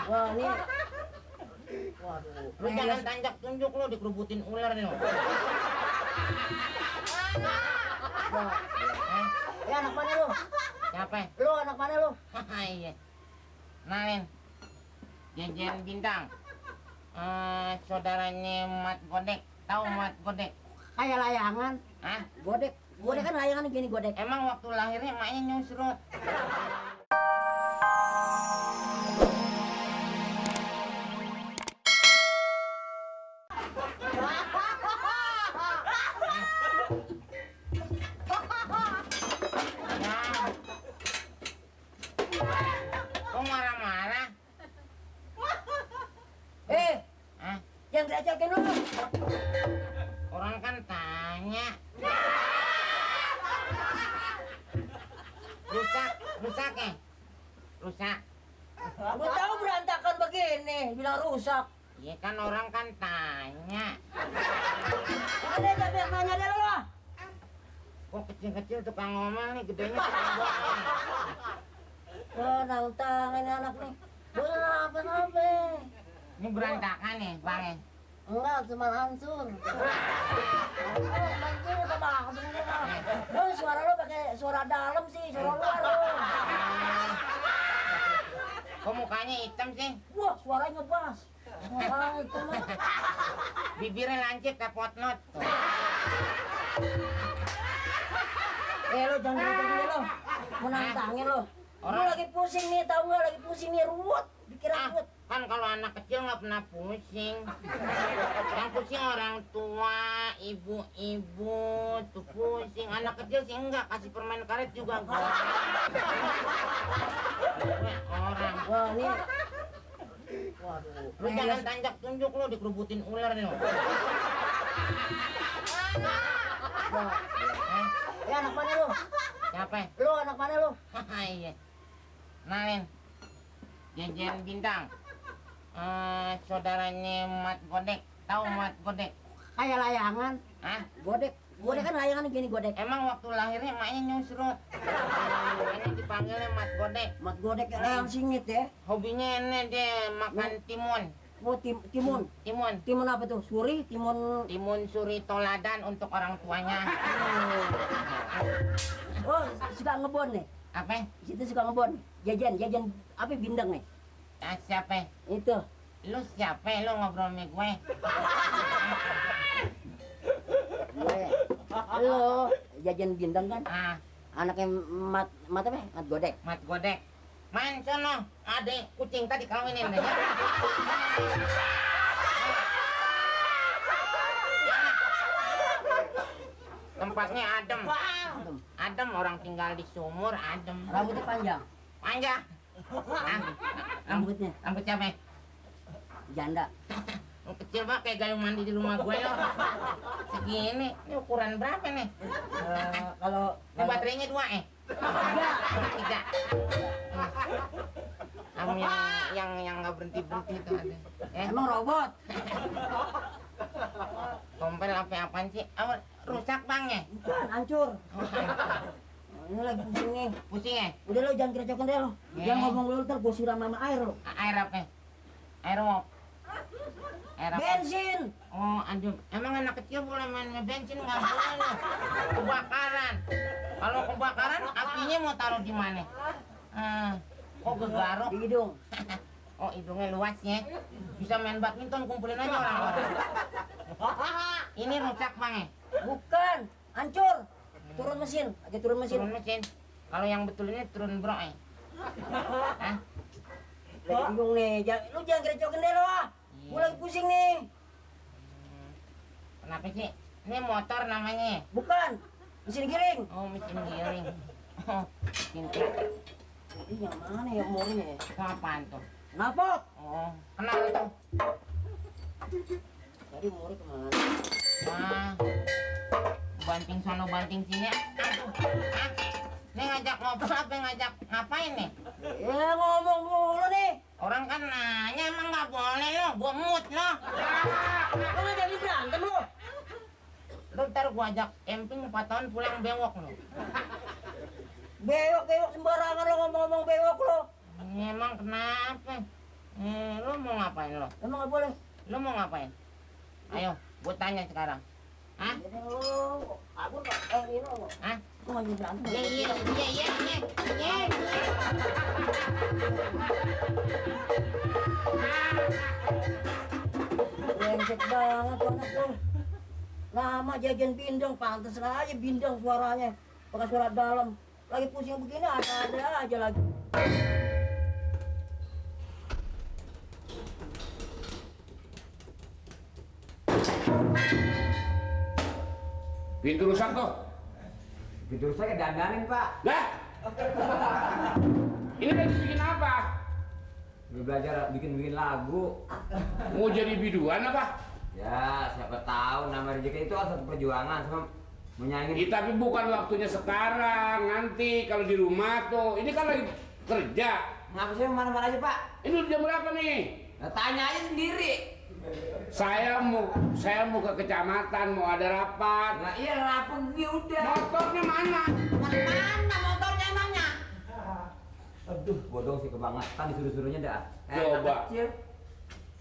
Wah, ini. Waduh. Lu jangan tanjak tunjuk lu dikerubutin ular nih lo. Wah. Ya anak mana lu? Siapa? Lu anak mana lu? Iya. Kenalin. Jejen Bintang. Saudaranya Mat Godek. Tahu Mat Godek? Kayak layangan. Hah? Godek. Godek kan layangan gini godek. Emang waktu lahirnya emaknya nyusrut. Kok marah-marah? Hah? Jangan diajakin lu. Orang kan tanya. Rusak ya? Rusak. Gua tahu berantakan begini, bilang rusak. Iya kan orang kan tanya. Ada tapi yang nanya deh lu. Kok kecil-kecil tukang ngomel nih, gedenya tukang bohong. Wah, nantangin anak nih. Apa-apa. Ini berantakan nih, Bang ya? Enggak, cuma hancur. Hancur sama lu suara lu pakai suara dalam sih, suara luar lu. Kok mukanya hitam sih? Wah, suaranya ngebas. Wah, itu mah. Bibirnya lancip kayak potnot. Lu jangan gitu lu. Mau nantangin lu. Lu lagi pusing nih, tahu nggak? Lagi pusing nih, ruwet. Pikiran ruwet. Kan kalau anak kecil nggak pernah pusing. Yang pusing orang tua, ibu-ibu tuh pusing. Anak kecil sih enggak, kasih permen karet juga gua. Orang. Wah, ini. Waduh. Lu jangan tanjak tunjuk lu dikerubutin ular nih lo. Wah. Ya anak mana lu? Siapa? Lu anak mana lu? Iya. Kenalin. Jejen Bintang. Saudaranya Mat Godek. Tahu Mat Godek? Kayak layangan. Hah? Godek. Godek kan layangan gini godek. Emang waktu lahirnya emaknya nyusrut. Makanya dipanggilnya Mat Godek. Mat godek layang singit ya. Hobinya ini dia makan timun. Oh, timun. Timun. Timun apa tuh? Suri, timun. Timun suri toladan untuk orang tuanya. Oh, suka ngebon nih. Apa? Situ suka ngebon. Jajan apa bindeng nih? Siapa? Itu. Lu siapa? Lu ngobrol sama gue? Lo jajan bindeng kan? Anaknya mat apa? Mat godek. Mat Godek. Main sono, adek kucing tadi kawinin deh. Tempatnya adem. Adem, orang tinggal di sumur adem. Rambutnya panjang. Panjang. Rambutnya Rambut siapa? janda. Kecil banget kayak gayung mandi di rumah gue lo. Segini, ini ukuran berapa nih? Kalau Ini baterainya 2 3. Kamu yang nggak berhenti itu ada. emang robot. Kompel apaan sih? Rusak Bang ya? Bukan, hancur. Ini lagi pusing nih. Pusing ya? Udah lo jangan kerecokin deh lo. Jangan ngomong lu ntar gue siram sama air lo. Air apa? Air apa? Air apa? Bensin. Oh, aduh. Emang anak kecil boleh main bensin nggak boleh loh. Kebakaran. Kalau kebakaran, apinya mau taruh di mana? Kok gegaruk? Di hidung. Oh, hidungnya luas ya. Bisa main badminton, kumpulin aja orang-orang. Ini rusak Bang ya? Bukan, hancur. Turun mesin, aja turun mesin. Turun mesin. Kalau yang betul ini turun bro ya? Hah? Lagi bingung nih, lu jangan kerecokin deh lo. Gue lagi pusing nih. Kenapa sih? Ini motor namanya. Bukan, mesin giring. Oh, mesin giring. Oh, mesin giring. Ini yang mana ya umurnya? Itu apaan tuh? Napok. Oh, kenal tuh. Tadi umurnya kemana? Wah, banting sono banting sini. Aduh, ini ngajak ngobrol apa ngajak ngapain nih? Ya ngomong mulu nih. Orang kan nanya emang nggak boleh lo, gua mood lo. Lu nggak jadi berantem lu. Lu ntar gua ajak camping 4 tahun pulang bewok lo. Bewok sembarangan lo ngomong-ngomong bewok lo. Ini emang kenapa? Lo mau ngapain lo? Emang nggak boleh? Lo mau ngapain? Ayo, gue tanya sekarang. Hah? Jadi lo, aku nggak, ini lo. Hah? Aku lagi berantem. Iya. Brengsek banget tuh anak lo. Lama jajan bindeng, pantes aja bindeng suaranya. Pakai suara dalam. Lagi pusing begini ada aja lagi. Pintu rusak tuh. Pintu rusak dandanin, Pak. Lah. Ini lagi bikin apa? Mau belajar bikin lagu. Mau jadi biduan apa? Ya, siapa tahu nama rezeki itu asal perjuangan sama menyaingin. Tapi bukan waktunya sekarang, nanti kalau di rumah tuh. Ini kan lagi kerja. Ngapa sih mana-mana aja, Pak? Ini udah jam berapa nih? Nah, tanya aja sendiri. Saya mau ke kecamatan, mau ada rapat. Nah, iya rapuh udah. Motornya mana? Mana motornya emangnya? Aduh, bodoh sih kebangetan disuruh-suruhnya dah. Coba. Kecil.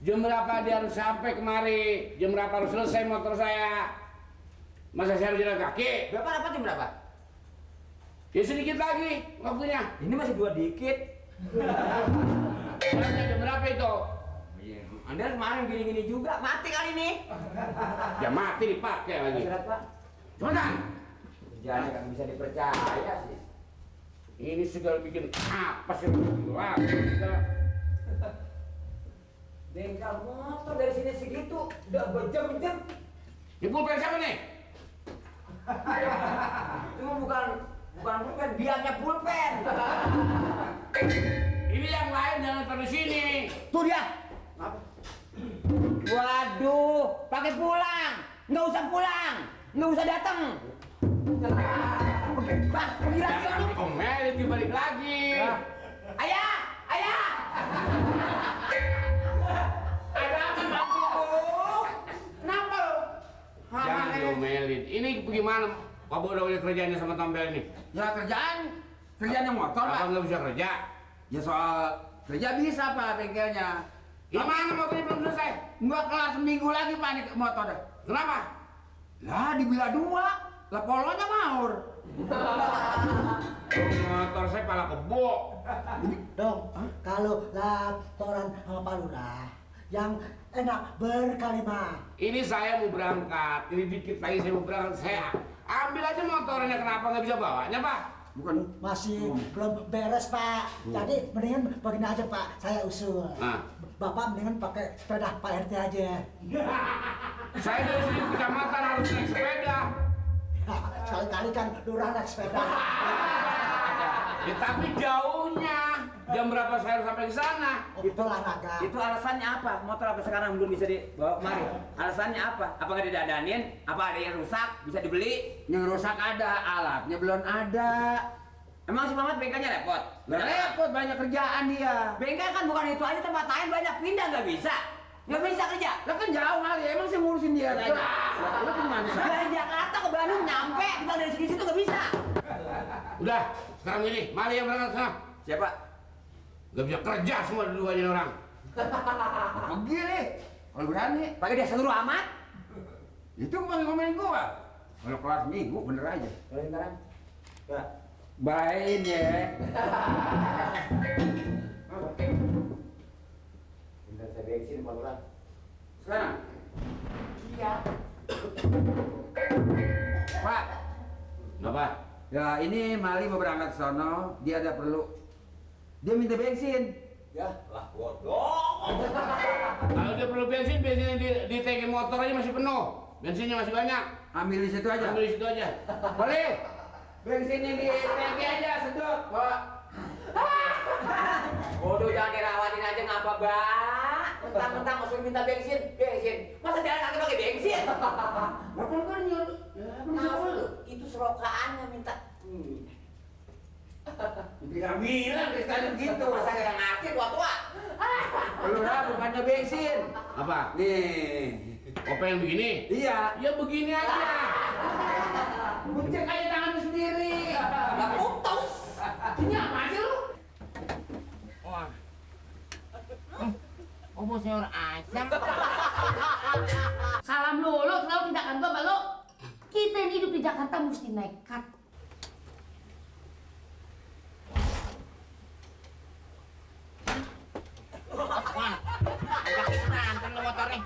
Jam berapa dia harus sampai kemari? Jam berapa harus selesai motor saya? Masa saya harus jalan kaki? Berapa rapat jam berapa? Ya sedikit lagi waktunya. Ini masih 2 dikit. Jam berapa itu? Iya, Anda kemarin gini-gini juga, mati kali ini. Ya mati dipakai lagi. Istirahat, Pak. Cepetan. Kerjaannya kan bisa dipercaya sih. Ini segala bikin apa sih? Wah, segala. Bengkel motor dari sini segitu, udah berjam-jam. Ini pulpen siapa nih? Itu bukan pulpen, biangnya pulpen. Ini yang lain jangan taruh sini. Tuh dia. Waduh, pakai pulang. Nggak usah pulang, nggak usah datang. Bang, pergi lagi Jangan lu. diomelin dibalik lagi. Ayah, ayah. Ada apa bantuku? Kenapa lu? Jangan diomelin. Ini bagaimana? Pak Bodo udah kerjanya sama Tombel ini? Ya kerjaannya motor, Pak. Apa nggak bisa kerja? Ya soal kerja bisa, Pak, bengkelnya. Gimana motornya belum selesai? Nggak kelar seminggu lagi, Pak, nih motor. Kenapa? Lah, dibilang 2. Lah, polonya maur. Motor saya pala kebo. Dong, kalau laporan sama Pak Lurah, yang enak berkalimat. Ini saya mau berangkat. Ini dikit lagi saya mau berangkat. Saya ambil aja motornya. Kenapa nggak bisa bawanya, Pak? Bukan. Masih belum beres, Pak. Jadi mendingan begini aja, Pak. Saya usul. Ah. Bapak mendingan pakai sepeda Pak RT aja. Saya dari sini ke kecamatan harus naik sepeda. Sekali-kali kan Lurah naik sepeda. Ya tapi jauhnya. Jam berapa saya harus sampai ke sana? Itu olahraga. Itu alasannya apa? Motor apa sekarang belum bisa dibawa kemari? Alasannya apa? Apa nggak didadanin? Apa ada yang rusak? Bisa dibeli? Yang rusak ada, alatnya belum ada. Emang si Mamat bengkelnya repot? Lah, repot, banyak kerjaan dia. Bengkel kan bukan itu aja, tempat lain banyak, pindah nggak bisa. Nggak bisa kerja. Lah kan jauh kali, emang saya ngurusin dia aja. Lu gimana sih? Dari Jakarta ke Bandung nyampe, kita dari sini situ nggak bisa. Udah, sekarang ini, mari yang berangkat sana. Siapa? Gak bisa kerja semua dua-duanya orang. Pergi deh, kalau berani. Pakai dia seluruh amat. Itu ngomongin gua. Kalau kelas minggu bener aja. Kalau sekarang? Ya. Bain ya. Bentar saya bensin Pak Lurah. Sekarang. Iya. Pak, Kenapa? ya ini Mali mau berangkat ke sono, dia ada perlu. Dia minta bensin. Ya, lah bodoh. Kalau dia perlu bensin, bensin di tangki motor aja masih penuh. Bensinnya masih banyak. Ambil di situ aja. Ambil di situ aja. Boleh. Bensinnya di tangki aja, sedot, Pak. Bodoh jangan dirawatin aja ngapa, Bang? Mentang-mentang masuk minta bensin. Masa jalan kaki pakai bensin? Bapak kan nyuruh. Maaf lu, itu serokaannya minta. Bilang dari tadi gitu. Masa nggak ngerti tua-tua? Lu bukannya bensin. Apa? Nih. Apa yang begini? Iya. Ya begini aja. Cek aja tangannya sendiri. Nggak putus. Ini apa sih lu? Wah. bubur sayur asam. Salam lu selalu tindakan gua sama lu. Kita yang hidup di Jakarta mesti nekat. Wah, agak berantem nih motornya.